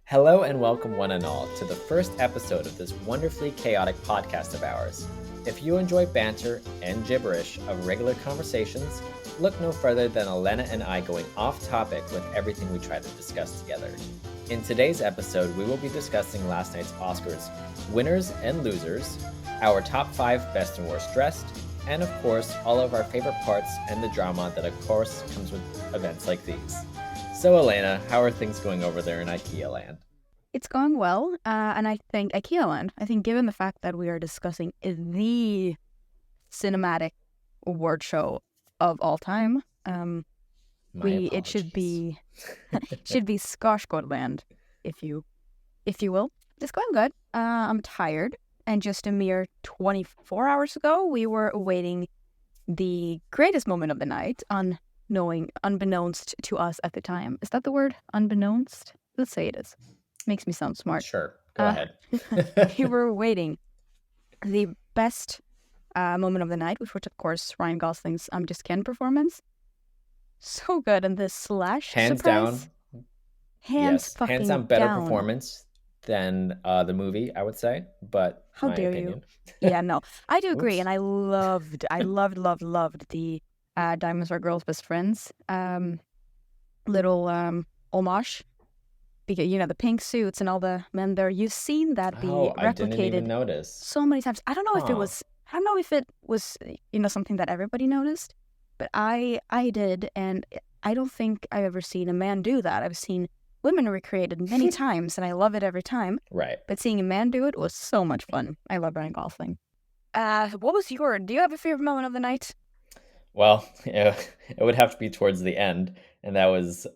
Hello and welcome one and all to the first episode of this wonderfully chaotic podcast of ours. If you enjoy banter and gibberish of regular conversations, look no further than Elena and I going off topic with everything we try to discuss together. In today's episode, we will be discussing last night's Oscars winners and losers, our top 5 best and worst dressed, and of course, all of our favorite parts and the drama that of course comes with events like these. So Elena, how are things going over there in IKEA land? It's going well, and I think IKEA land, given the fact that we are discussing the cinematic award show of all time, it should be Skarsgård if you will. It's going good. I'm tired, and just a mere 24 hours ago, we were awaiting the greatest moment of the night, unbeknownst to us at the time. Is that the word? Unbeknownst? Let's say it is. Makes me sound smart. Sure, go ahead. We were waiting the best moment of the night, which was, of course, Ryan Gosling's I'm Just Ken performance. So good. And the Slash hands surprise. down. Hands down better down. Performance than the movie, I would say. But how dare opinion. You? Yeah, no, I do agree, and I loved the Diamonds Are Girls' Best Friends little homage. Because, the pink suits and all the men there, you've seen that be replicated I didn't even notice. so many times. I don't know if it was, something that everybody noticed, but I did, and I don't think I've ever seen a man do that. I've seen women recreated many times, and I love it every time. Right. But seeing a man do it was so much fun. I love Ryan Gosling. Do you have a favorite moment of the night? Well, it would have to be towards the end, and that was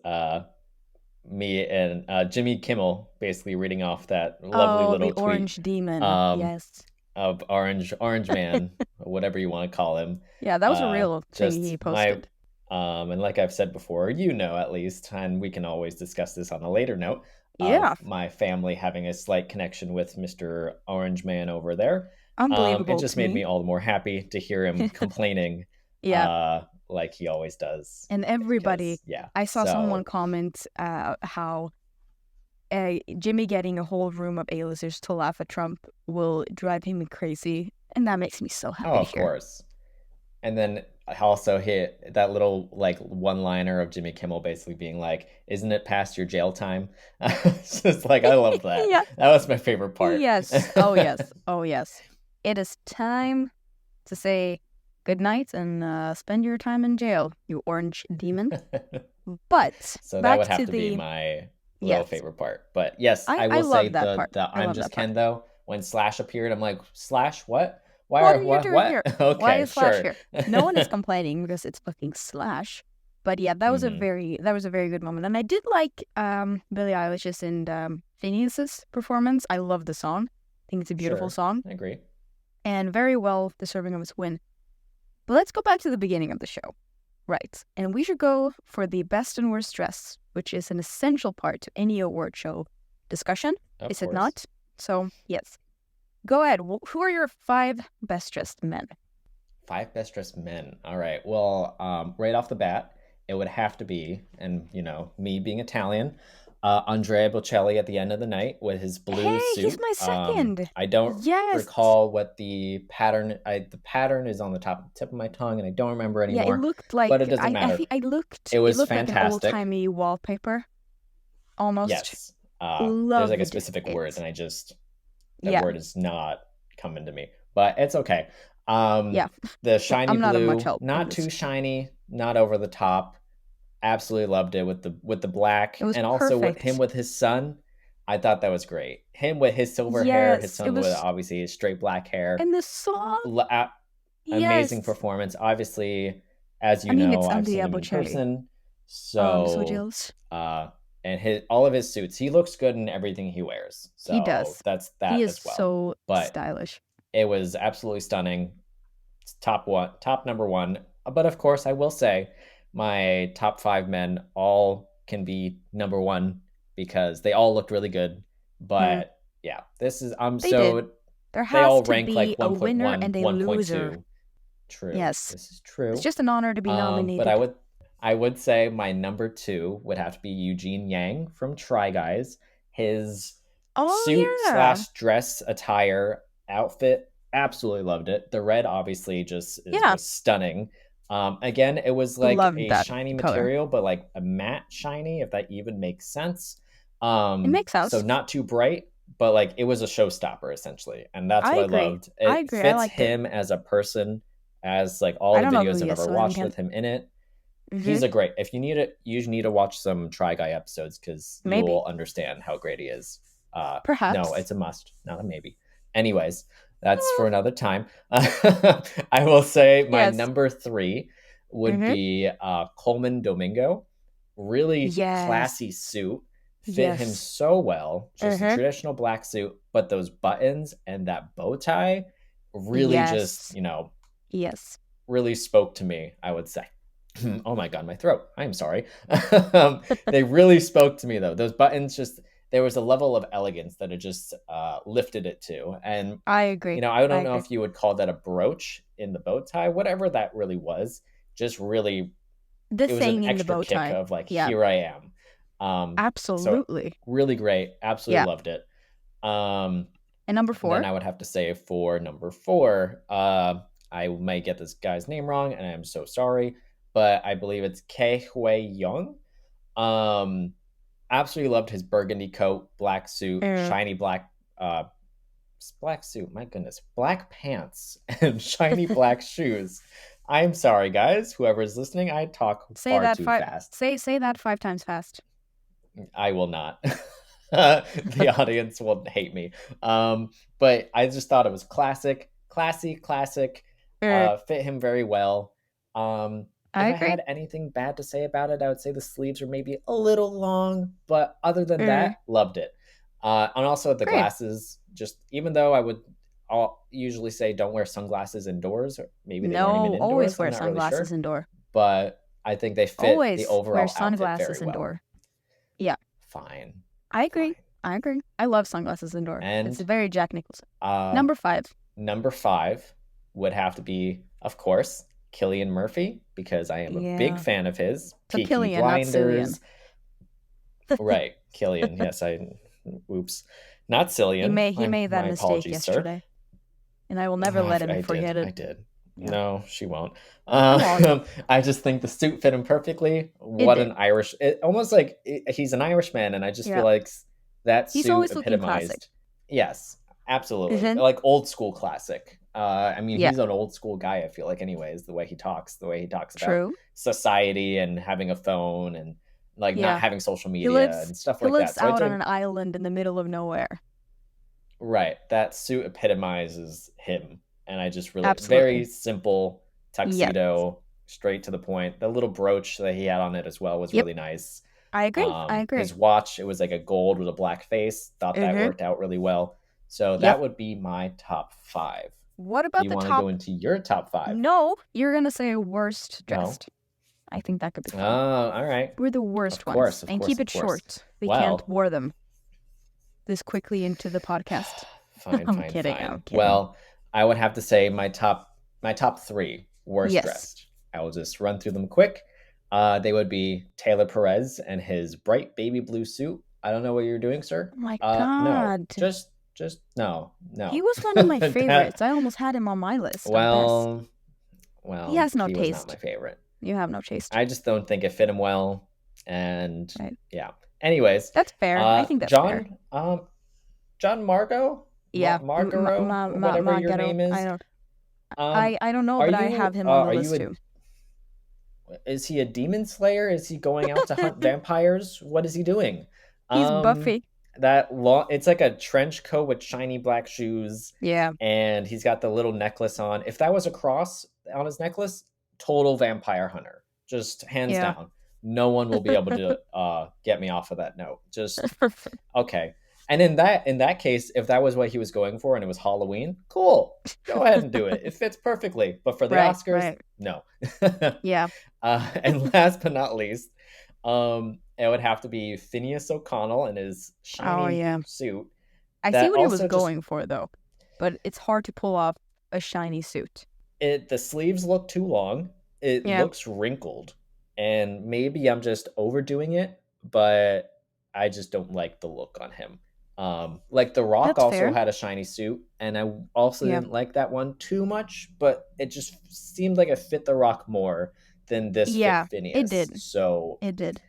me and Jimmy Kimmel basically reading off that lovely little the tweet. Orange Demon, yes. Of Orange Man, whatever you want to call him. Yeah, that was a real thing he posted. And like I've said before, at least, and we can always discuss this on a later note. Yeah. My family having a slight connection with Mr. Orange Man over there. Unbelievable. It just made me all the more happy to hear him complaining. Yeah. Like he always does. And everybody, I saw someone comment how Jimmy getting a whole room of A-listers to laugh at Trump will drive him crazy. And that makes me so happy to hear. Of course. And then I also hit that little one-liner of Jimmy Kimmel basically being like, isn't it past your jail time? It's just I love that. Yeah. That was my favorite part. Yes. Oh, yes. Oh, yes. It is time to say good night and spend your time in jail, you orange demon. But so that would have to be my little favorite part. But yes, I will say the I'm Just Ken though. When Slash appeared, I'm like, Slash, what? What are you doing here? Okay, why is Slash sure. Here? No one is complaining because it's fucking Slash. But yeah, that was a very good moment, and I did like Billie Eilish's and Phineas's performance. I love the song. I think it's a beautiful song. I agree. And very well deserving of its win. But let's go back to the beginning of the show. Right. And we should go for the best and worst dress, which is an essential part to any award show discussion. Is it not? So, yes. Go ahead. Who are your 5 best dressed men? 5 best dressed men. All right. Well, right off the bat, it would have to be, and me being Italian, Andrea Bocelli at the end of the night with his blue suit. He's my second. I don't recall what the pattern. The pattern is on the tip of my tongue, and I don't remember anymore. Yeah, it looked like. But it doesn't matter. It was fantastic. Like an old-timey wallpaper, almost. Yes. There's a specific word, and that word is not coming to me, but it's okay. The shiny blue, not too shiny, not over the top. Absolutely loved it with the black, and also with him with his son. I thought that was great. Him with his silver hair, his son with obviously his straight black hair. And the song, amazing performance. Obviously, as you know, I've seen him in person. So, I'm so jealous. And all of his suits, he looks good in everything he wears. So he does. That's that he as well. So stylish. It was absolutely stunning. It's top number 1. But of course, I will say, my top 5 men all can be number 1 because they all looked really good. But this is There has all to rank be like a winner and a 1.2. loser. True. Yes, this is true. It's just an honor to be nominated. But I would say my number 2 would have to be Eugene Yang from Try Guys, His suit Oh yeah. slash dress attire outfit, absolutely loved it. The red obviously just Yeah. was stunning. Again, it was like Love a that shiny color. material, but like a matte shiny, if that even makes sense. It makes So sense. not too bright, but like it was a showstopper essentially, and that's I what I agree. loved. I It agree. I fits liked it. him as a person, as like all I the don't know who videos he I've is, ever so I think watched can. with him in it. He's Mm-hmm. a great. If you need it, you need to watch some Try Guy episodes because Maybe. you'll understand how great he is. No, Perhaps. it's a must, not a maybe. Anyways, that's for Eh, another time. I will say my yes. number three would Mm-hmm. be Coleman Domingo. Really Yes. classy suit, fit him Yes. so well. Just a Mm-hmm. traditional black suit, but those buttons and that bow tie really just, Yes. Yes. really spoke to me, I would say. Oh my god, my throat. I'm sorry. They really spoke to me though. Those buttons just, there was a level of elegance that it just lifted it to. And I agree. I I don't know agree. if you would call that a brooch in the bow tie, whatever that really was. Just really, The it was an thing in the extra bow kick tie. of like, Yeah. here I am. So Absolutely. really great. Yeah. Absolutely loved it. Um, And number then four? I would have to say for number four, I might get this guy's name wrong, and I'm so sorry, but I believe it's Kei Hui Young. Um, Absolutely loved his burgundy coat, black suit, Uh, shiny uh, black suit. My goodness, black pants and shiny black shoes. I'm sorry, guys. Whoever's listening, I talk say far that too five. fast. Say that 5 times fast. I will not. The audience will hate me. But I just thought it was classic, classy, classic. Uh, Fit him very well. I If I agree. had anything bad to say about it, I would say the sleeves are maybe a little long, but other than Uh, that, loved it. And also the Great. glasses. Just even though I'll usually say don't wear sunglasses indoors, or maybe they weren't even No, always indoors. I'm wear not really sunglasses sure, indoor. but I think they fit the Always wear overall outfit very sunglasses well. indoor. Yeah, Fine, I agree. fine. I agree. I love sunglasses indoor. It's And very Jack Nicholson. uh, Number five. number five would have to be, of course, Killian Murphy, because I am a big Yeah. fan of his. So Peaky Killian, not Cillian. Blinders. Right, Killian. Yes, oops. Not Cillian. He made that My mistake apologies, sir. yesterday, and I will never let him I did. forget it. I did. Yeah. No, she won't. Come on. I just think the suit fit him perfectly. It What did. an Irish! Almost like he's an Irishman, and I just feel Yeah. like that He's suit always looking classic. epitomized. Yes, absolutely. Mm-hmm. Like old school classic. I mean, Yeah. he's an old school guy. I feel like, anyways, the way he talks about True. society and having a phone and like not Yeah. having social media and stuff He like that. lives So I out on think, an island in the middle of nowhere. right, that suit epitomizes him, and I just really, very Absolutely. simple Yes. tuxedo, straight to the point. The little brooch that he had on it as well was Yep. really nice. I agree. I agree. His watch, it was like a gold with a black face. Thought that Mm-hmm. worked out really well. So that Yep. would be my top five. What Do about you the want to go top? into your top five? No, you're gonna say worst No. dressed. I think that could be Oh, fun. all right. We're the Of worst course, ones, of and course, keep of it course. short. We can't Well, bore them this quickly into the podcast. fine, I'm fine, kidding. fine. I'm kidding. Well, I would have to say my top three worst Yes. dressed. I will just run through them quick. They would be Taylor Perez and his bright baby blue suit. I don't know what you're doing, sir. Oh my No, God. just no, He no. was one of my That, favorites. I almost had him on my list of best. well, He has no he was not my taste. favorite. You have no taste. I just don't think it fit him well, and Right. yeah. Anyways, That's fair. I think that's fair. John Margot, Yeah. Margaro, whatever your Ghetto. name is. I don't know, Are but I you have him on the are list you too. is he a demon slayer? Is he going out to hunt vampires? What is he doing? He's Um, Buffy. that long, it's like a trench coat with shiny black shoes, Yeah. and he's got the little necklace on. If that was a cross on his necklace, total vampire hunter, just hands Yeah. down. No one will be able to get me off of that note. Just okay. And in that case, if that was what he was going for and it was Halloween, cool. Go ahead and do it. It fits perfectly. But for the Right. Oscars, Right. no. Yeah. And last but not least, it would have to be Phineas O'Connell in his Oh shiny yeah. suit. I see That what he was also just going for though, but it's hard to pull off a shiny suit. the sleeves look too long. It Yeah. looks wrinkled, and maybe I'm just overdoing it, but I just don't like the look on him. Like The Rock That's also fair. had a shiny suit, and I also Yeah. didn't like that one too much, but it just seemed like it fit The Rock more than this fit Yeah, it Phineas. did. So It did.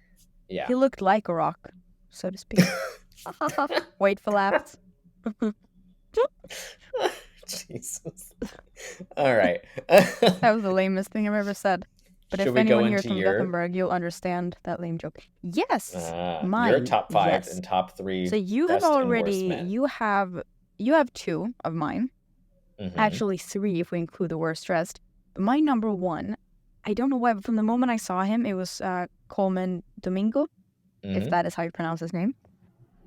yeah. He looked like a rock, so to speak. Wait for laughs. Jesus. All right. That was the lamest thing I've ever said. But Should if we go anyone here is into from your Gothenburg, you'll understand that lame joke. Yes, your mine. top 5 Yes. and top So 3 you have best and worst already men? you have 2 of mine. Mm-hmm. Actually 3 if we include the worst dressed. But my number 1, I don't know why, but from the moment I saw him, it was Coleman Domingo, if Mm-hmm. that is how you pronounce his name.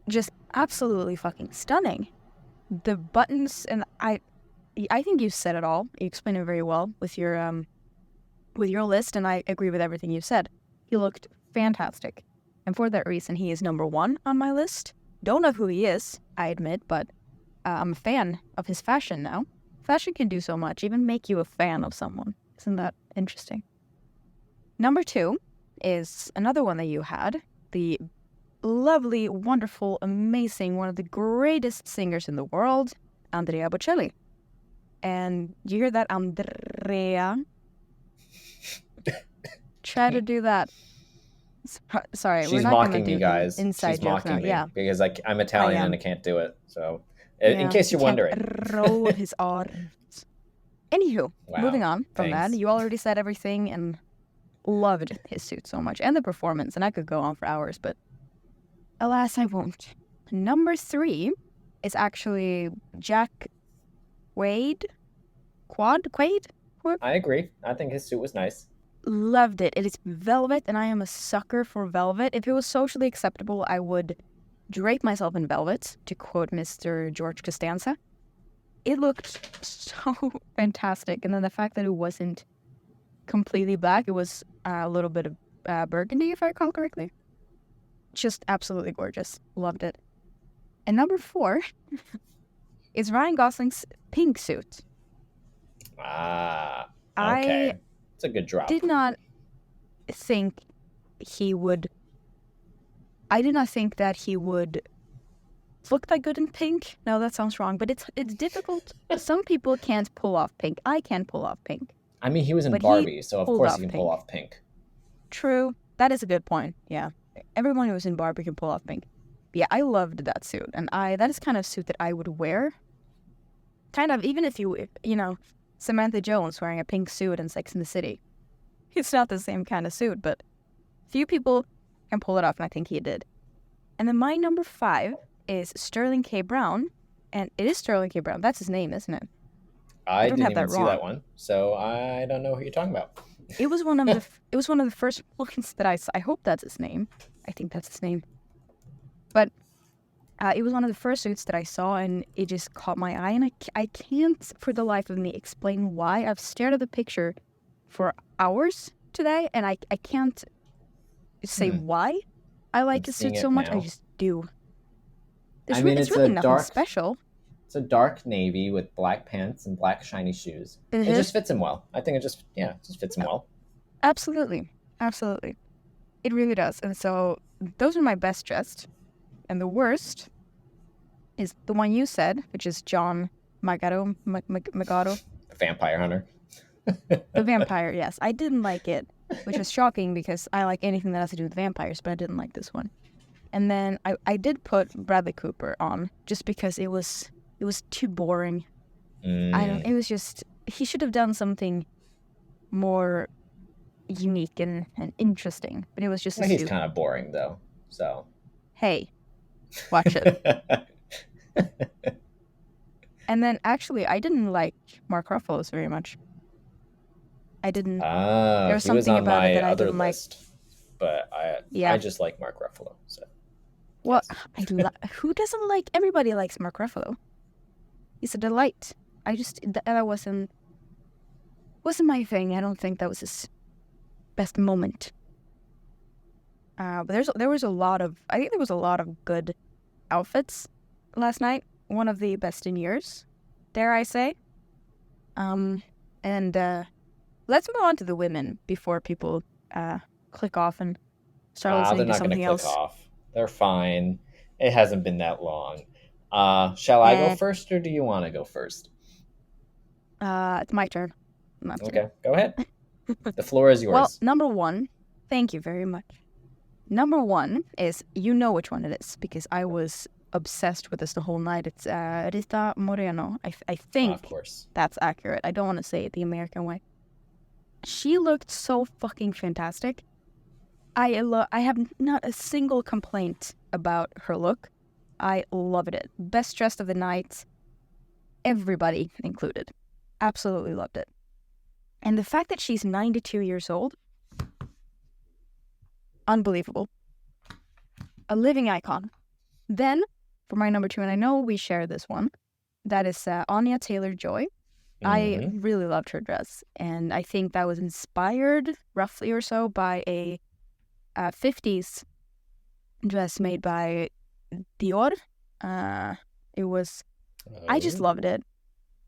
Just absolutely fucking stunning. The buttons, and I think you said it all. You explained it very well with your list, and I agree with everything you said. He looked fantastic, and for that reason, he is number 1 on my list. Don't know who he is, I admit, but I'm a fan of his fashion now. Fashion can do so much, even make you a fan of someone. Isn't that interesting? Number 2 is another one that you had, the lovely, wonderful, amazing, one of the greatest singers in the world, Andrea Bocelli. And you hear that, Andrea? Try to do that. Sorry, we're She's not gonna mocking me, do guys. She's inside jokes now. mocking me Yeah, because I'm I Italian and I am. can't do it. So, in Yeah, case he you're can't wondering. roll his arms. Anywho, moving Wow. on from that, Thanks. you already said everything and loved his suit so much and the performance, and I could go on for hours, but alas, I won't. Number 3 is actually Jack Quaid. Quaid? I agree. I think his suit was nice. Loved it. It is velvet, and I am a sucker for velvet. If it was socially acceptable, I would drape myself in velvet, to quote Mr. George Costanza. It looked so fantastic, and then the fact that it wasn't completely black, it was a little bit of burgundy, if I recall correctly. Just absolutely gorgeous. Loved it. And number 4 is Ryan Gosling's pink suit. Ah, I okay. It's a good drop. did not think he would. I did not think that he would look that good in pink. No, that sounds wrong, but it's difficult. Some people can't pull off pink. I can't pull off pink. I mean, he was in But he Barbie, so of pulled course he off can pull pink. off pink. True. That is a good point. Yeah. Everyone who was in Barbie can pull off pink. But yeah, I loved that suit, and that is kind of suit that I would wear. Kind of, even if you know, Samantha Jones wearing a pink suit in Sex and the City. It's not the same kind of suit, but few people can pull it off, and I think he did. And then my number 5 is Sterling K. Brown, and it is Sterling K. Brown. That's his name, isn't it? I don't didn't have even that see wrong. that one, so I don't know who you're talking about. It was one of the first ones that I saw. I hope that's his name. I think that's his name. But it was one of the first suits that I saw, and it just caught my eye, and I can't for the life of me explain why. I've stared at the picture for hours today, and I can't say why I like I'm his seeing suit so it much. I now. just do. I mean, It's it's really a nothing dark, special. it's a dark navy with black pants and black shiny shoes. It just fits him well. I think it just fits him well. Absolutely. Absolutely. It really does. And so those are my best dressed. And the worst is the one you said, which is John Magaro. The Vampire Hunter. The vampire, yes. I didn't like it, which was shocking because I like anything that has to do with vampires, but I didn't like this one. And then I did put Bradley Cooper on just because it was too boring. It was just, he should have done something more unique and interesting, but it was just a He's suit. kind of boring though, so. Hey, watch it. And then actually, I didn't like Mark Ruffalo's very much. I didn't. There was He was something on about it my that I other didn't like. list, but I Yeah. just like Mark Ruffalo. So. Well, yes. who doesn't like? Everybody likes Mark Ruffalo. He's a delight. I just that wasn't my thing. I don't think that was his best moment. But there was a lot of good outfits last night. One of the best in years, dare I say. And let's move on to the women before people click off and start listening to something else. They're fine. It hasn't been that long. Shall I go Eh, first, or do you want to go first? it's my turn. My turn. Okay, go ahead. The floor is Well, yours. number one, thank you very much. Number one is, you know which one it is, because I was obsessed with this the whole night. It's Rita Moreno. I Of think course. that's accurate. I don't want to say it the American way. She looked so fucking fantastic. I have not a single complaint about her look. I loved it. Best dressed of the night, everybody included. Absolutely loved it. And the fact that she's 92 years old, unbelievable. A living icon. Then, for my number two, and I know we share this one, that is Anya Taylor-Joy. I really loved her dress, and I think that was inspired, roughly or so, by a 50s dress made by Dior. It was, I just loved it.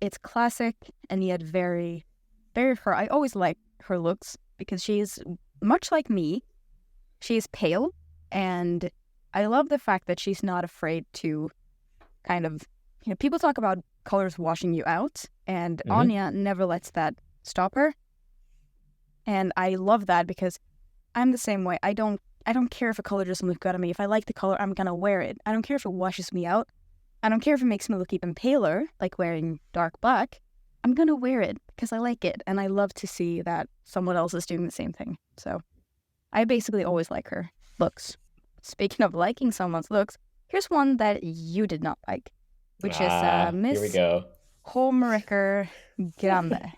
It's classic, and yet very, very her. I always like her looks, because she is much like me. She is pale, and I love the fact that she's not afraid to kind of, people talk about colors washing you out, and Anya never lets that stop her. And I love that, because I'm the same way. I don't care if a color doesn't look good on me. If I like the color, I'm gonna wear it. I don't care if it washes me out. I don't care if it makes me look even paler, like wearing dark black. I'm gonna wear it because I like it, and I love to see that someone else is doing the same thing. So I basically always like her looks. Speaking of liking someone's looks, here's one that you did not like, which is Here we Miss go. Homewrecker Grande.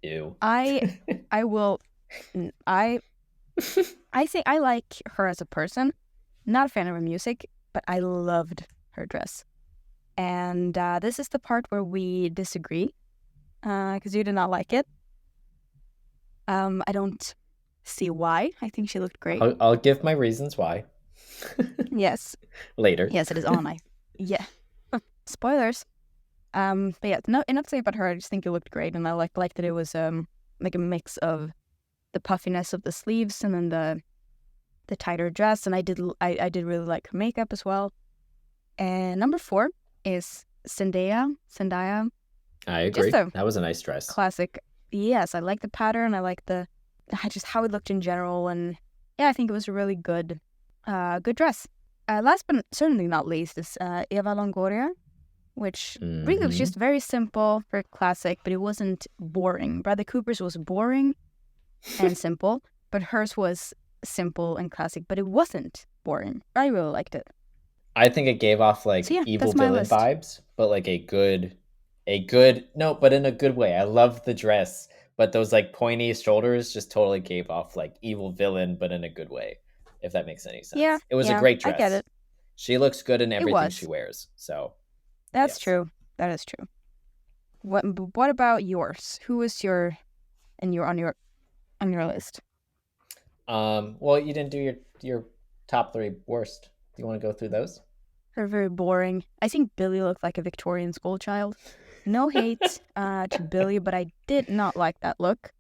Ew. I will. I think I like her as a person. Not a fan of her music, but I loved her dress. And this is the part where we disagree, because you did not like it. I don't see why. I think she looked great. I'll give my reasons why. Yes. Later. Yes, it is on. Yeah. Spoilers. But yeah, enough to say about her. I just think it looked great, and I liked that it was like a mix of the puffiness of the sleeves and then the tighter dress, and I did really like her makeup as well. And number 4 is Zendaya. I agree. That was a nice dress. Classic. Yes, I like the pattern. I like just how it looked in general, and yeah, I think it was a really good dress. Last but certainly not least is Eva Longoria, which really was just very simple, very classic, but it wasn't boring. Bradley Cooper's was boring and simple, but hers was simple and classic, but it wasn't boring. I really liked it. I think it gave off like evil villain vibes, but like but in a good way. I loved the dress, but those like pointy shoulders just totally gave off like evil villain, but in a good way, if that makes any sense. Yeah, it was a great dress. I get it. She looks good in everything she wears, so that's true. That is true. What about yours? Who is on your list? Well, you didn't do your top 3 worst. Do you want to go through those? They're very boring. I think Billy looked like a Victorian schoolchild. No hate to Billy, but I did not like that look.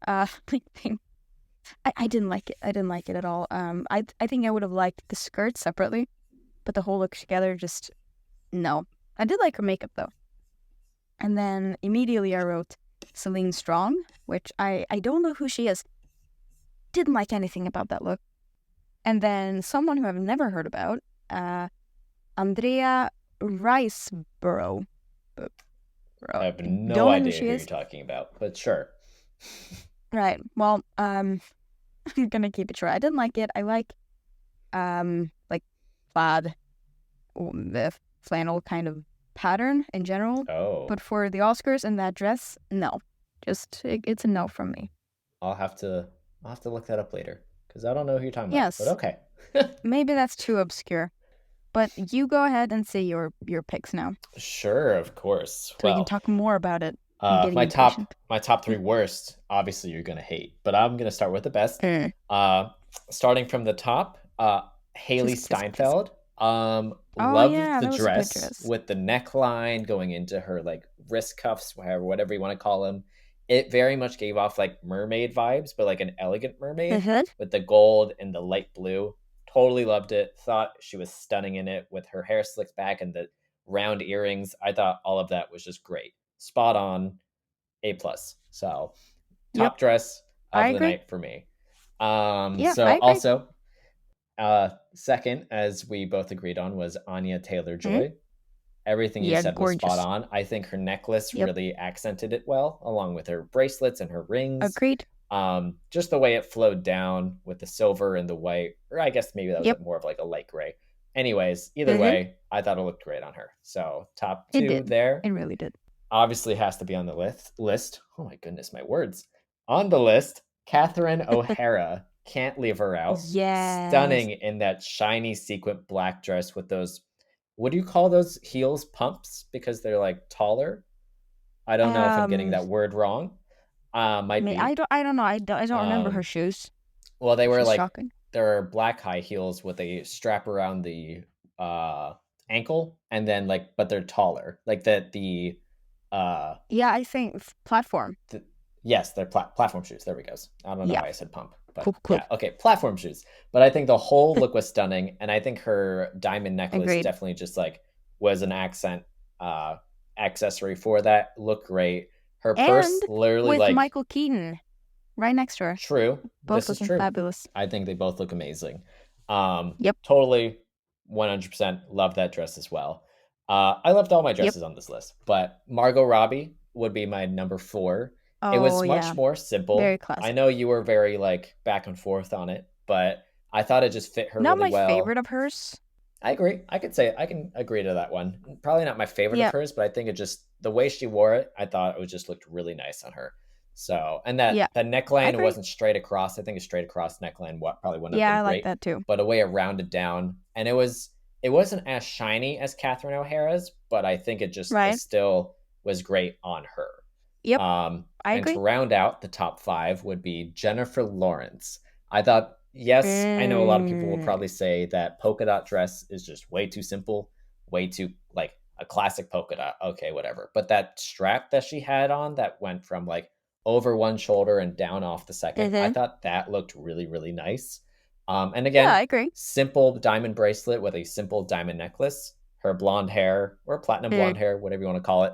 I didn't like it. I didn't like it at all. I think I would have liked the skirt separately, but the whole look together, just no. I did like her makeup though. And then immediately I wrote Celine Strong, which I don't know who she is. Didn't like anything about that look. And then someone who I've never heard about, Andrea Riseborough. I have no idea who you're talking about, but sure. Right. Well, I'm gonna keep it short. I didn't like it. I like plaid, the flannel kind of pattern in general. Oh. But for the Oscars and that dress, no. Just it's a no from me. I'll have to look that up later, because I don't know who you're talking about. But okay. Maybe that's too obscure. But you go ahead and say your picks now. Sure, of course. So we can talk more about it. My top 3 worst, obviously you're gonna hate, but I'm gonna start with the best. Starting from the top, Haley Steinfeld. Loved the dress with the neckline going into her like wrist cuffs, whatever you want to call them. It very much gave off like mermaid vibes, but like an elegant mermaid with the gold and the light blue. Totally loved it. Thought she was stunning in it with her hair slicked back and the round earrings. I thought all of that was just great. Spot on. A plus. So Yep. top dress I of the agree. night for me. Yeah, I So agree. also, second, as we both agreed on, was Anya Taylor Mhm. Joy. Everything you Yeah, said was spot gorgeous. on. I think her necklace Yep. really accented it well, along with her bracelets and her rings. Agreed. Just the way it flowed down with the silver and the white, or I guess maybe that was Yep. more of like a light gray. Anyways, either Mm-hmm. way, I thought it looked great on her. So top It two did. there It really did. obviously has to be on the list. Oh my goodness, my words. On the list, Catherine O'Hara. Can't leave her out. Yes. Stunning in that shiny sequin black dress with those, what do you call those heels? Pumps? Because they're like taller. I don't know if I'm getting Um, that word wrong. Might be. I don't know. I don't remember her Um, shoes, well, they which were is like, shocking. they're black high heels with a strap around the uh ankle, and then like, but they're taller. Like that uh Yeah, I think platform. yes, they're platform shoes. There we go. I don't know Yeah. why I said pump, but Cool, cool. yeah, okay, platform shoes. But I think the whole look was stunning, and I think her diamond necklace Agreed. definitely just like was an uh accessory for that. Looked great. Her purse And literally with like Michael Keaton right next to her. true. Both This is looking true. fabulous. I think they both look amazing. Yep. Totally 100% love that dress as well. I loved all my Yep. dresses on this list, but Margot Robbie would be my number 4. It Oh, was yeah. much more Very simple. I classic. know you were very like back and forth on it, but I thought it just fit her Not really my well. favorite of hers. I agree. I can agree to that one. Probably not my favorite of Yeah. hers, but I think it just the way she wore it, I thought it just looked really nice on her. So, and that Yeah. the I neckline agree. wasn't straight across. I think a straight across neckline probably wouldn't have Yeah, been I like great, that too. but a way it rounded down, and it wasn't as shiny as Catherine O'Hara's, but I think it Right. still was great on her. Yep. I And to agree. round out the top 5 would be Jennifer Lawrence. I thought, yes, I know a lot of people will Mm. probably say that polka dot dress is just way too simple, way too like a classic polka dot. Okay, whatever. But that strap that she had on that went from like over one shoulder and down off the second, I Mm-hmm. thought that looked really, really nice. And Yeah, again, I agree. simple diamond bracelet with a simple diamond necklace, her blonde hair or platinum Mm. blonde hair, whatever you want to call it.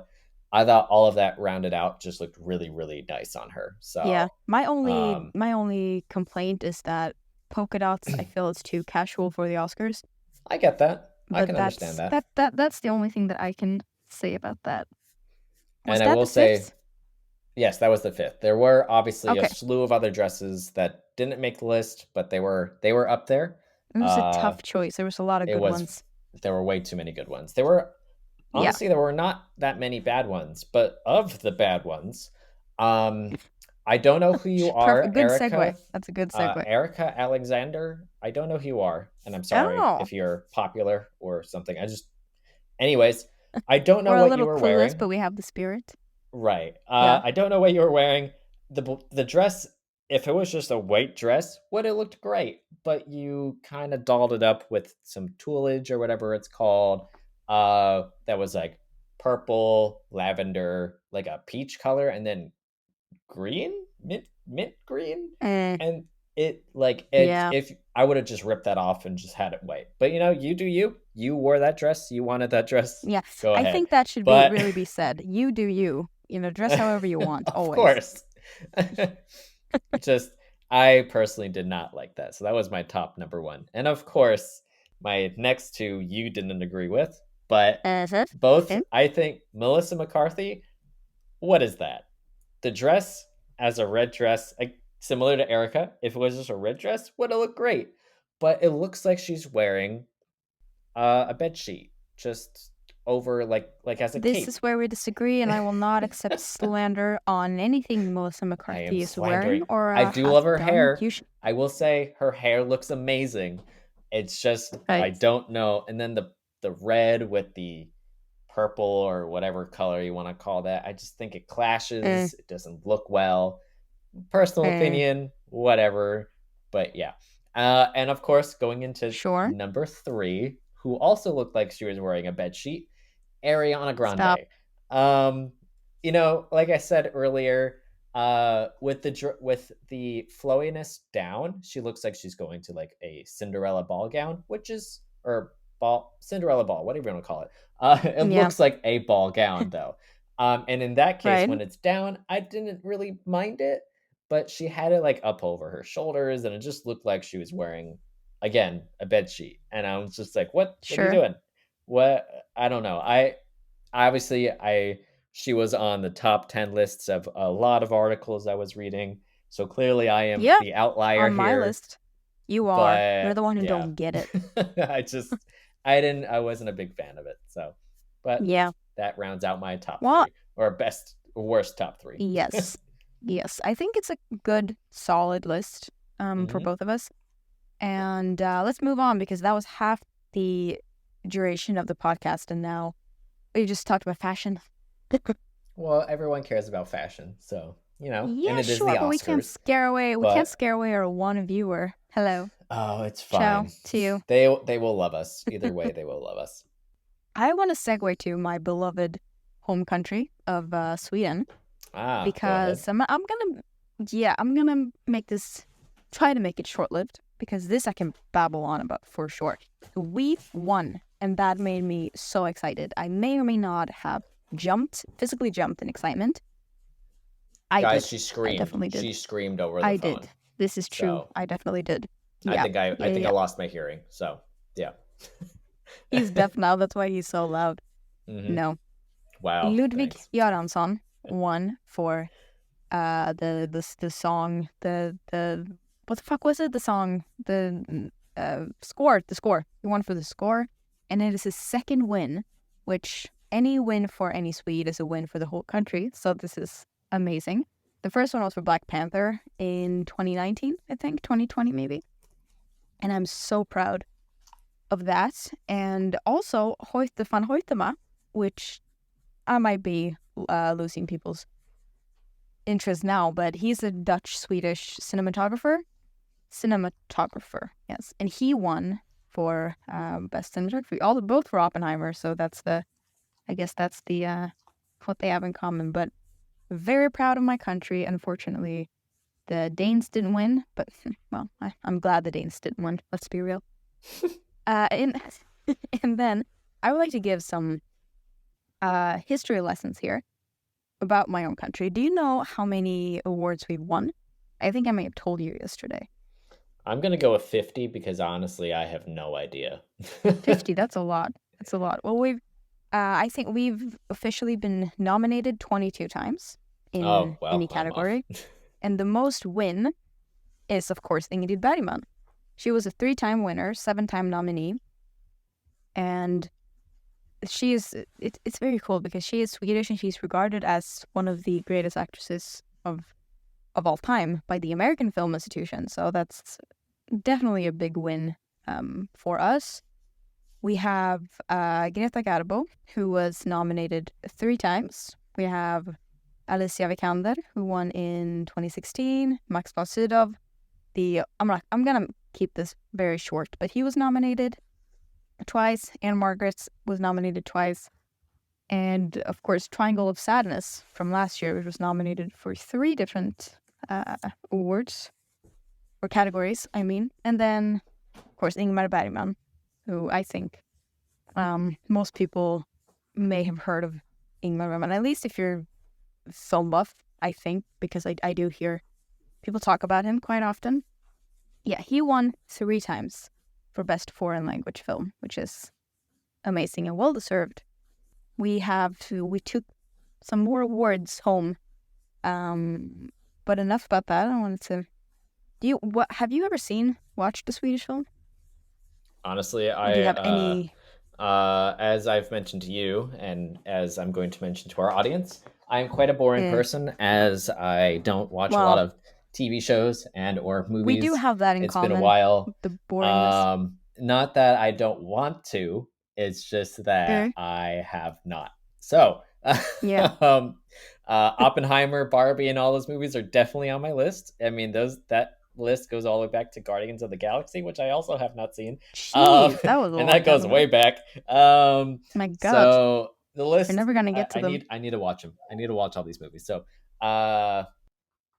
I thought all of that rounded out just looked really, really nice on her. Yeah. So, My um, only complaint is that polka dots, I feel it's too casual for the Oscars. I get that. I But can understand that. that's the only thing that I can say about that. Was And I that will the say, fifth? yes, that was the 5th. There were obviously a Okay. slew of other dresses that didn't make the list, but they were up there. It was a Uh, tough choice. There was a lot of it good was ones. there were way too many good ones. There were Yeah. honestly there were not that many bad ones, but of the bad ones, um, I don't know who you are, Perfect. Good segue. Erica. That's a good segue. Erica Alexander. I don't know who you are, and I'm sorry Oh, if you're popular or something. Anyways, I don't know we're a what you little were clueless, wearing. but we have the spirit. Right. Yeah. I don't know what you were wearing. The dress, if it was just a white dress, would have looked great. But you kind of dolled it up with some tullage or whatever it's called. That was like purple, lavender, like a peach color, and then green, mint green, Eh, and it like it. yeah. If I would have just ripped that off and just had it white, but you do you. You wore that dress. You wanted that dress. Yeah. Go I ahead. think that should be But really be said. You do you. Dress however you want, of always. course. Just I personally did not like that. So that was my top number 1. And of course, my next two you didn't agree with, but Uh-huh. both I think Melissa McCarthy, what is that? The dress as a red dress, like, similar to Erica, if it was just a red dress, would have looked great. But it looks like she's wearing a bed sheet just over like as a This cape. is where we disagree, and I will not accept slander on anything Melissa I am McCarthy is wearing slandering. or I do has love her done. hair. You should. I will say her hair looks amazing. It's just I Right. don't know. And then the red with the purple or whatever color you want to call that. I just think it Eh, clashes. It doesn't look well. Personal eh. opinion, whatever. But yeah. And of course, going into Sure. number 3, who also looked like she was wearing a bed sheet, Ariana Stop. Grande. Um, like I said earlier, with the flowiness down, she looks like she's going to like a Cinderella ball gown, which is or ball Cinderella ball, whatever you want to call it. It Yeah, looks like a ball gown though. And in that case, right. when it's down, I didn't really mind it, but she had it like up over her shoulders, and it just looked like she was wearing again a bed sheet. And I was just like, what are you Sure. doing? What I don't know. I she was on the top 10 lists of a lot of articles I was reading. So clearly I am Yeah, the outlier on my here, list. You are. You're but the one who yeah. don't get it. I wasn't a big fan of it. So, but Yeah. that rounds out my top Well, 3 or best worst top 3. yes. Yes. I think it's a good, solid list for Mhm. both of us. And let's move on because that was half the duration of the podcast. And now we just talked about fashion. Well, everyone cares about fashion, so, and Yeah, it is the sure, but Oscars, we can't but scare away our one viewer. Hello. oh, it's Ciao fine. to you. They will love us. Either way, they will love us. I want to segue to my beloved home country of Sweden Go ahead. because I'm gonna try to make it short lived because this I can babble on about for sure. We won, and that made me so excited. I may or may not have physically jumped in excitement. I Guys, did. she I screamed. definitely did. She screamed over the I phone. did. This is true. So, I definitely did. I Yeah. think I Yeah. I Yeah. think I Yeah. lost my hearing. So, yeah. He's deaf now. That's why he's so loud. Mhm. No. Wow, Ludwig thanks. Göransson won for the song the what the fuck was it, the song, the score he won for the score, and it is his second win, which any win for any Swede is a win for the whole country, so this is amazing. The first one was for Black Panther in 2019, I think 2020 maybe, and I'm so proud of that. And also Hoyte van Hoytema, which I might be losing people's interest now, but he's a Dutch-Swedish cinematographer. Yes. And he won for best cinematography. Both for Oppenheimer, so I guess that's the what they have in common. But very proud of my country. Unfortunately, the Danes didn't win, but well, I'm glad the Danes didn't win. Let's be real. And and then I would like to give some history lessons here about my own country. Do you know how many awards we've won? I think I may have told you yesterday. I'm going to go with 50 because honestly, I have no idea. 50, that's a lot. That's a lot. Well, I think we've officially been nominated 22 times Oh, in well, any I'm off. category. And the most win is, of course, Ingrid Bergman. She was a 3-time winner, 7-time nominee. And it's very cool because she is Swedish and she's regarded as one of the greatest actresses of all time by the American Film Institute. So that's definitely a big win for us. We have Greta Garbo, who was nominated 3 times. We have Alicia Vikander, who won in 2016. Max von Sydow. I'm gonna keep this very short, but he was nominated twice. Anne Margaret was nominated twice. And of course, Triangle of Sadness from last year, which was nominated for 3 different awards or categories, I mean. And then, of course, Ingmar Bergman, who I think most people may have heard of Ingmar Bergman, at least if you're film buff, I think, because I do hear people talk about him quite often. Yeah, he won 3 times for Best Foreign Language Film, which is amazing and well-deserved. We took some more awards home, but enough about that. I wanted to. Have you ever watched a Swedish film? Honestly, Or do you have any? as I've mentioned to you, and as I'm going to mention to our audience, I'm quite a boring person as I don't watch a lot Well, of TV shows and or we do movies. have that in It's been a common. while. The boringness. Not that I don't want to, it's just that Okay. I have not. So, Yeah. Oppenheimer, Barbie, and all those movies are definitely on my list. I mean, that list goes all the way back to Guardians of the Galaxy, which I also have not seen. Jeez, that was a And long that goes time way ago. back. My God, So the list, we're never gonna get to I them. need to watch them. I need to watch all these movies. So,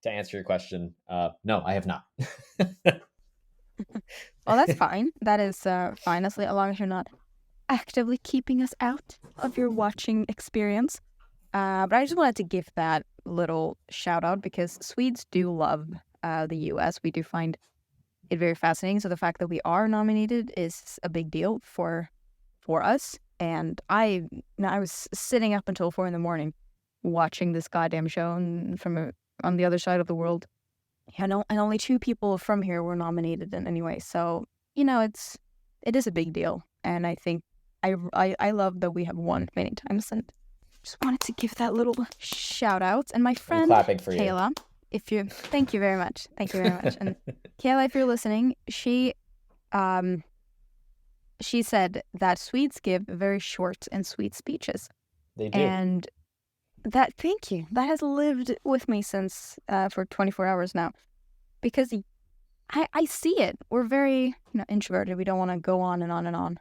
to answer your question, no, I have not. Well, that's fine. That is fine, as long as you're not actively keeping us out of your watching experience. But I just wanted to give that little shout out because Swedes do love the US. We do find it very fascinating. So the fact that we are nominated is a big deal for us. And I was sitting up until 4 a.m. watching this goddamn show, and on the other side of the world, and only 2 people from here were nominated in anyway. So it is a big deal, and I think I love that we have won many times, and just wanted to give that little shout out. And my friend I'm clapping for Kayla, thank you very much, and Kayla, if you're listening, she said that Swedes give very short and sweet speeches. They do. And thank you. That has lived with me since for 24 hours now, because I see it. We're very introverted. We don't want to go on and on and on,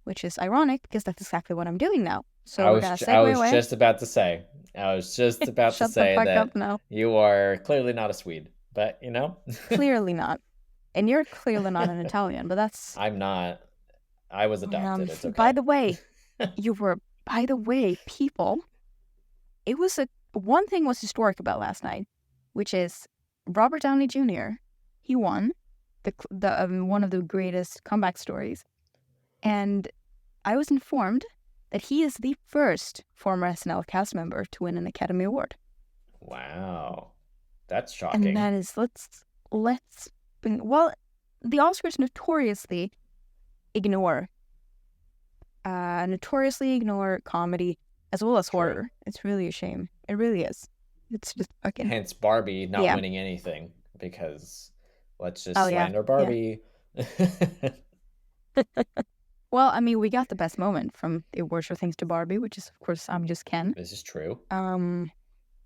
which is ironic because that's exactly what I'm doing now. So I was just about to say Shut the fuck up now. You are clearly not a Swede, but Clearly not. And you're clearly not an Italian, but that's... I'm not. I was adopted. It's okay. By the way, people, it was one thing was historic about last night, which is Robert Downey Jr. He won the one of the greatest comeback stories, and I was informed that he is the first former SNL cast member to win an Academy Award. Wow, that's shocking. And that is well, the Oscars notoriously ignore comedy as well as horror. True. It's really a shame. It really is. It's just fucking... Hence Barbie not winning anything, because let's just slander Barbie. Yeah. Well, I mean, we got the best moment from the awards for Thanks to Barbie, which is, of course, I'm Just Ken. This is true.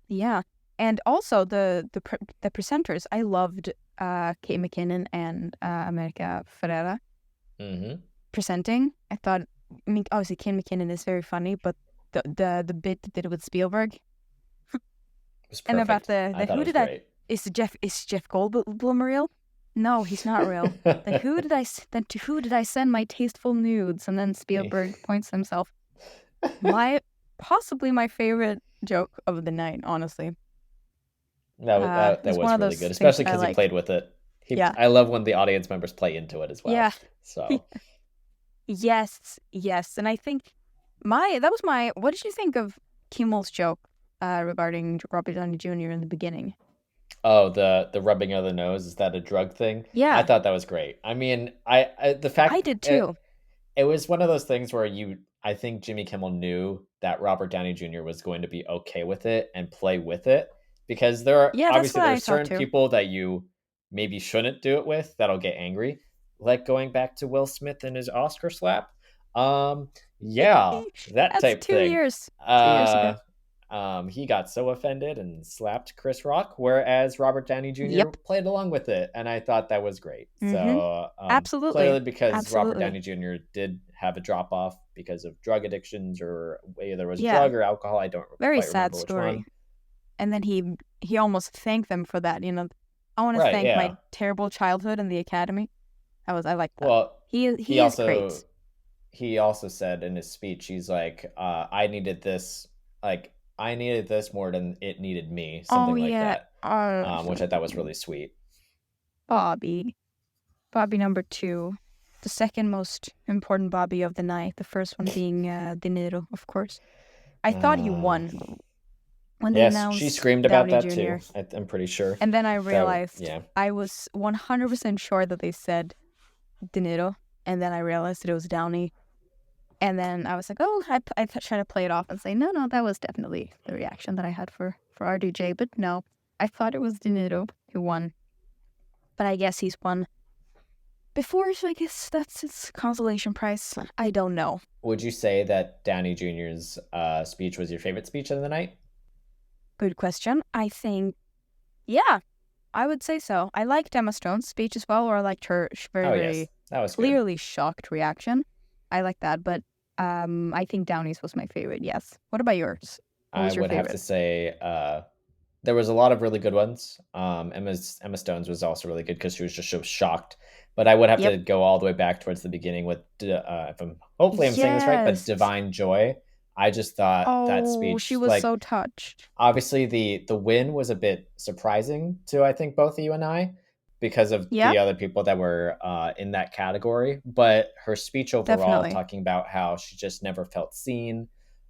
Yeah. And also the presenters, I loved Kate McKinnon and America Ferrera presenting. I thought, obviously Kate McKinnon is very funny, but the bit that did it with Spielberg was perfect. And about is Jeff Goldblum real? No, he's not real. Then to who did I send my tasteful nudes? And then Spielberg points himself. Possibly my favorite joke of the night, honestly. That was really good, especially because he played with it. I love when the audience members play into it as well. Yeah. So. Yes. And I think what did you think of Kimmel's joke regarding Robert Downey Jr. in the beginning? Oh, the rubbing of the nose, is that a drug thing? Yeah. I thought that was great. I mean, I did too. It was one of those things where I think Jimmy Kimmel knew that Robert Downey Jr. was going to be okay with it and play with it, because there are certain people that you maybe shouldn't do it with that'll get angry, like going back to Will Smith and his Oscar slap. That type 2 thing. years. 2 years ago. He got so offended and slapped Chris Rock, whereas Robert Downey Jr. played along with it, and I thought that was great. So absolutely, clearly because Robert Downey Jr. did have a drop off because of drug addictions, or either it was drug or alcohol. I don't very quite sad remember story. Which one. And then he almost thanked them for that. I want to thank my terrible childhood and the Academy. I like that. Well, he is great. He also said in his speech, he's like, I needed this more than it needed me, something like that, which I thought was really sweet. Bobby number 2, the second most important Bobby of the night, the first one being De Niro, of course. I thought he won when they announced she screamed about Downey that Jr. too. I'm pretty sure. And then I realized I was 100% sure that they said De Niro, and then I realized that it was Downey. And then I was like, I tried to play it off and say, no, that was definitely the reaction that I had for RDJ. But no, I thought it was De Niro who won. But I guess he's won before, so I guess that's his consolation prize. I don't know. Would you say that Downey Jr.'s speech was your favorite speech of the night? Good question. I think, I would say so. I liked Emma Stone's speech as well, or I liked her very clearly shocked reaction. I like that, but I think Downey's was my favorite, yes. What about yours? I would have to say There was a lot of really good ones. Emma Stone's was also really good because she was just so shocked. But I would have Yep. to go all the way back towards the beginning with, if I'm hopefully I'm saying this right, but Yes. Divine Joy. I just thought that Oh, she speech, was like, so touched. obviously the win was a bit surprising to, I think, both you and I, because of Yeah, the other people that were in that category. But her speech overall, definitely. talking about how she just never felt seen,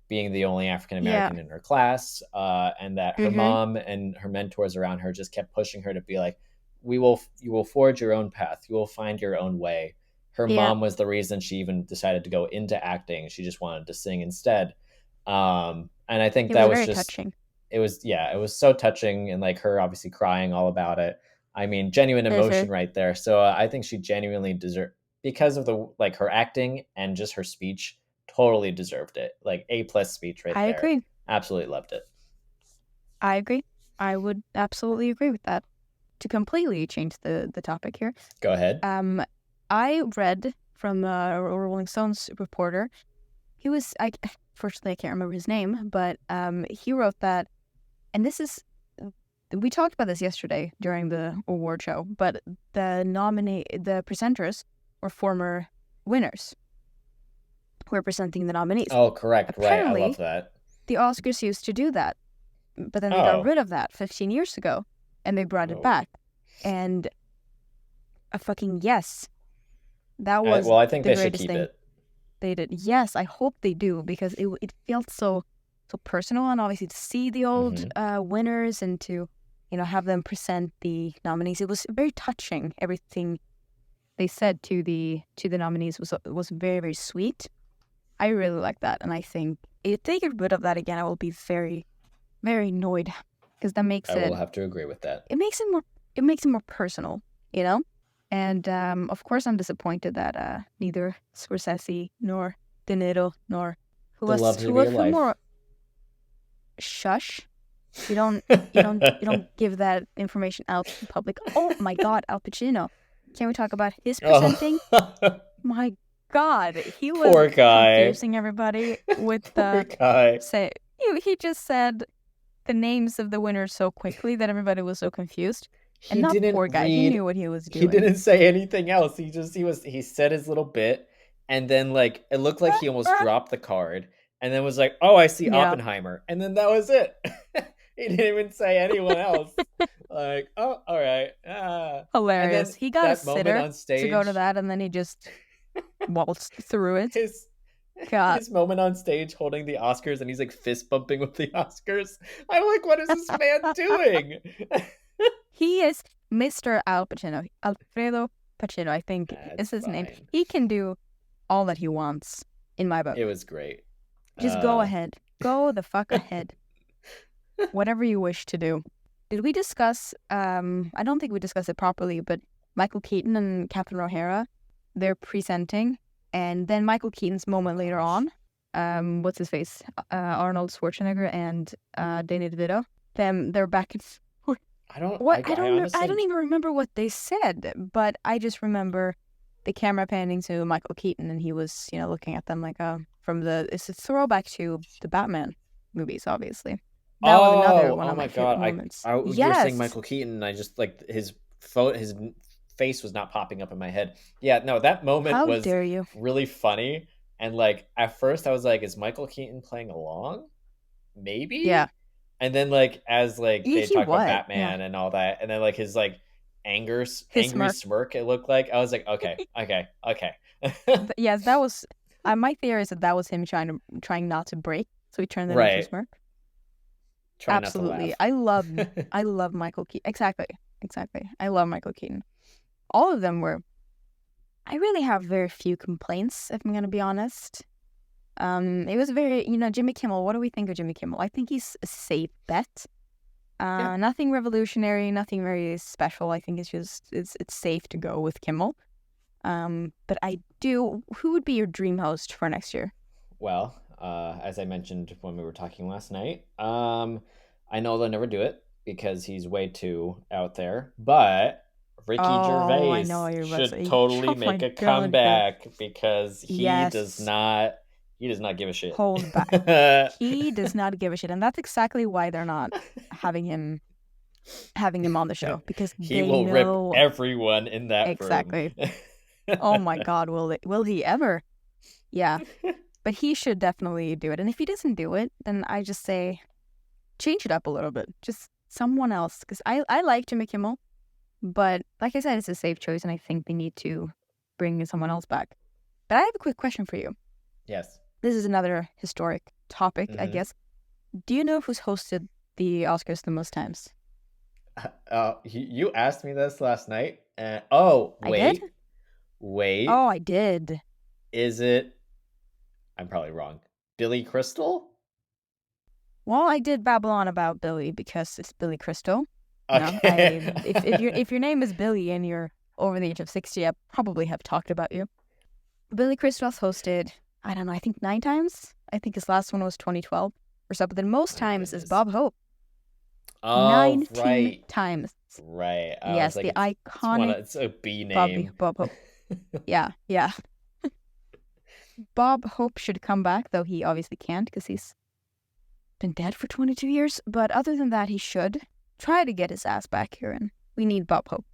being the only African Yeah. American in her class, and that her Mm-hmm. mom and her mentors around her just kept pushing her to be like, you will forge your own path, you will find your own way. Her Yeah. mom was the reason she even decided to go into acting. She just wanted to sing instead. And I think It that was was very just, touching. it was, yeah, it was so touching, and like her obviously crying all about it. I mean, genuine Mm-hmm. emotion right there. So I think she genuinely deserved, because of the, like, her acting and just her speech, totally deserved it. Like, A+ speech right I there. agree. Absolutely loved it. I agree. I would absolutely agree with that. To completely change the topic here, Go ahead. I read from a Rolling Stones reporter. He was, fortunately I can't remember his name, but he wrote that, and this is, we talked about this yesterday during the award show, but the presenters were former winners who were presenting the nominees. Oh, correct. Right. I love Apparently, that. the Oscars used to do that, but then they got Oh. rid of that 15 years ago, and they brought it Oh. back. And a fucking yes, that was Well, I think the they should greatest keep thing it. they did. Yes, I hope they do, because it felt so personal, and obviously to see the old Hmm. winners and to have them present the nominees, it was very touching. Everything they said to the nominees was very, very sweet. I really like that, and I think if they get rid of that again, I will be very, very annoyed, because that makes I will it have to agree with that. it makes it more personal, you know. And of course, I'm disappointed that neither Scorsese nor De Niro nor The loves of your who life. more shush. You don't give that information out in public. Oh my God, Al Pacino. Can we talk about his presenting? Oh. My God, he was Poor guy. confusing everybody with Poor the guy. say. He just said the names of the winners so quickly that everybody was so confused. And He not didn't poor guy, he read, knew what he was he doing. didn't say anything else. He said his little bit, and then, like, it looked like he almost dropped the card, and then was like, "Oh, I see Yeah, Oppenheimer." And then that was it. He didn't even say anyone else. Like, "Oh, all right." And hilarious. then He got a that moment sitter on to go to stage, that, and then he just waltzed through it. his God, his moment on stage holding the Oscars, and he's like fist bumping with the Oscars. I'm like, what is this man doing? he is Mr. Al Pacino. Alfredo Pacino, I think is That's his name. fine. He can do all that he wants in my It book. was great. Just go Uh, ahead. Go the fuck ahead. Whatever you wish to do. Did we discuss, I don't think we discussed it properly, but Michael Keaton and Catherine O'Hara, they're presenting, and then Michael Keaton's moment later gosh. on, what's his face? Arnold Schwarzenegger and Danny DeVito. They're back and forth. I don't. What? I I don't know. I don't honestly. even remember what they said, but I just remember the camera panning to Michael Keaton, and he was, looking at them like, it's a throwback to the Batman movies, obviously. That was another Oh, one oh of my my favorite God! moments. You were saying Yes. Michael Keaton, and I just, like, his face was not popping up in my head. Yeah, no, that moment How was dare you? really funny, and, like, at first I was like, is Michael Keaton playing along? Yeah. Maybe. And then, like, as like they He talked about was. Yeah. Batman and all that, and then, like, his, like, His angry smirk. smirk, it looked like, I was like, okay, okay, okay. Yes, that was. My theory is that was him trying not to break, so he turned it into a Right. smirk. Try not to Absolutely. laugh. I love Michael Keaton. Exactly. Exactly. I love Michael Keaton. All of them were. I really have very few complaints, if I'm gonna be honest. It was very, Jimmy Kimmel. What do we think of Jimmy Kimmel? I think he's a safe bet. Yeah. Nothing revolutionary, nothing very special. I think it's safe to go with Kimmel. But who would be your dream host for next year? Well, as I mentioned when we were talking last night, I know they'll never do it because he's way too out there. But Ricky Oh, I Gervais know what you're about to should say. totally Oh make my a God, yes. comeback because Yes. He does not give a shit. hold back. He does not give a shit, and that's exactly why they're not having him on the show, because he they will know rip everyone in that exactly. room. Oh my God, will he ever? Yeah, but he should definitely do it. And if he doesn't do it, then I just say change it up a little bit. Just someone else, because I like Jimmy Kimmel, but like I said, it's a safe choice, and I think they need to bring someone else back. But I have a quick question for you. Yes. This is another historic topic, I Mhm. guess. Do you know who's hosted the Oscars the most times? You asked me this last night. Oh, I did? wait. Oh, I did. Is it? I'm probably wrong. Billy Crystal? Well, I did babble on about Billy because it's Billy Crystal. No, Okay. if your name is Billy and you're over the age of 60, I probably have talked about you. Billy Crystal's hosted, I don't know, I think 9 times. I think his last one was 2012 or so, but then most My times is goodness. Bob Hope. Oh, 19 right. times. Right. I was Yes, like, the iconic it's a B Bob name. Hope. Yeah. Bob Hope should come back, though he obviously can't because he's been dead for 22 years. But other than that, he should try to get his ass back here, and we need Bob Hope.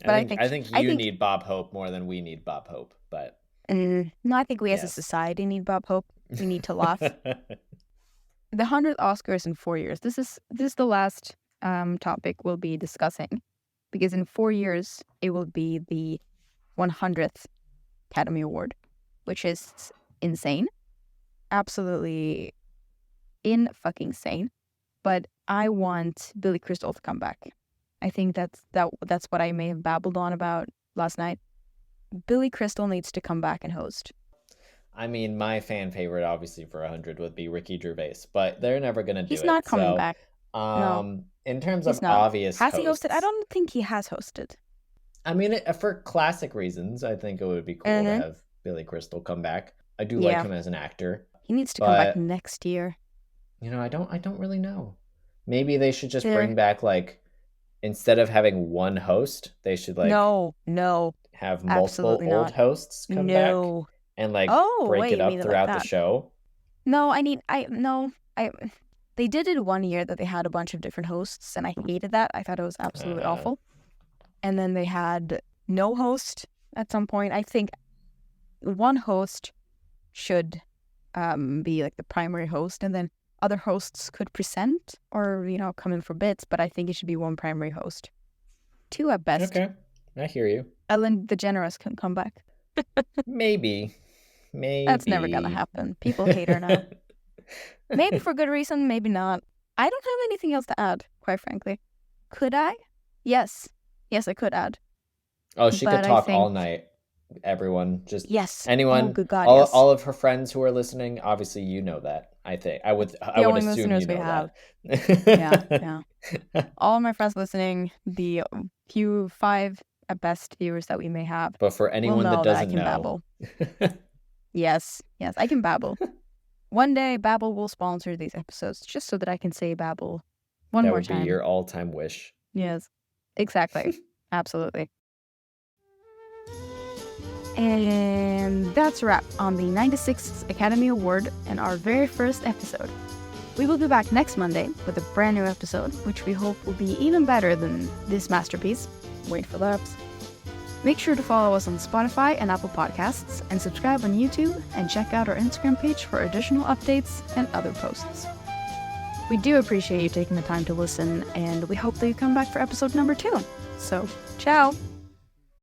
But I think you need Bob Hope more than we need Bob Hope, but no, I think we as a yes. society need Bob Hope. We need to laugh. The 100th Oscars in 4 years. This is the last topic we'll be discussing, because in 4 years it will be the 100th Academy Award, which is insane, absolutely fucking sane. But I want Billy Crystal to come back. I think that's what I may have babbled on about last night. Billy Crystal needs to come back and host. I mean, my fan favorite, obviously, for 100 would be Ricky Gervais, but they're never going to do He's it. not coming back. No, In terms he's of not. obvious Has he hosts, hosted? I don't think he has hosted. I mean, for classic reasons, I think it would be cool to have Billy Crystal come back. I do like him as an actor. He needs to come back next year. You know, I don't really know. Maybe they should just bring back, like, instead of having one host, they should like no have multiple old hosts come back and like break it up throughout the show. No, they did it one year that they had a bunch of different hosts, and I hated that. I thought it was absolutely awful. And then they had no host at some point. I think one host should be like the primary host, and then other hosts could present or, come in for bits, but I think it should be one primary host. 2 at best. Okay, I hear you. Ellen DeGeneres can come back. Maybe. That's never gonna happen. People hate her now. Maybe for good reason, maybe not. I don't have anything else to add, quite frankly. Could I? Yes, I could add. Oh, she could talk all night. Everyone, just anyone. Oh, good God, all of her friends who are listening. Obviously, you know that. I would assume you know that. Yeah. All my friends listening, the few 5 at best viewers that we may have. But for anyone that doesn't know, babble. Yes, I can babble. One day, Babbel will sponsor these episodes just so that I can say Babbel one more time. That would be your all-time wish. Yes, exactly. Absolutely. And that's a wrap on the 96th Academy Award and our very first episode. We will be back next Monday with a brand new episode, which we hope will be even better than this masterpiece. Wait for that. Make sure to follow us on Spotify and Apple Podcasts, and subscribe on YouTube, and check out our Instagram page for additional updates and other posts. We do appreciate you taking the time to listen, and we hope that you come back for episode number 2. So, ciao!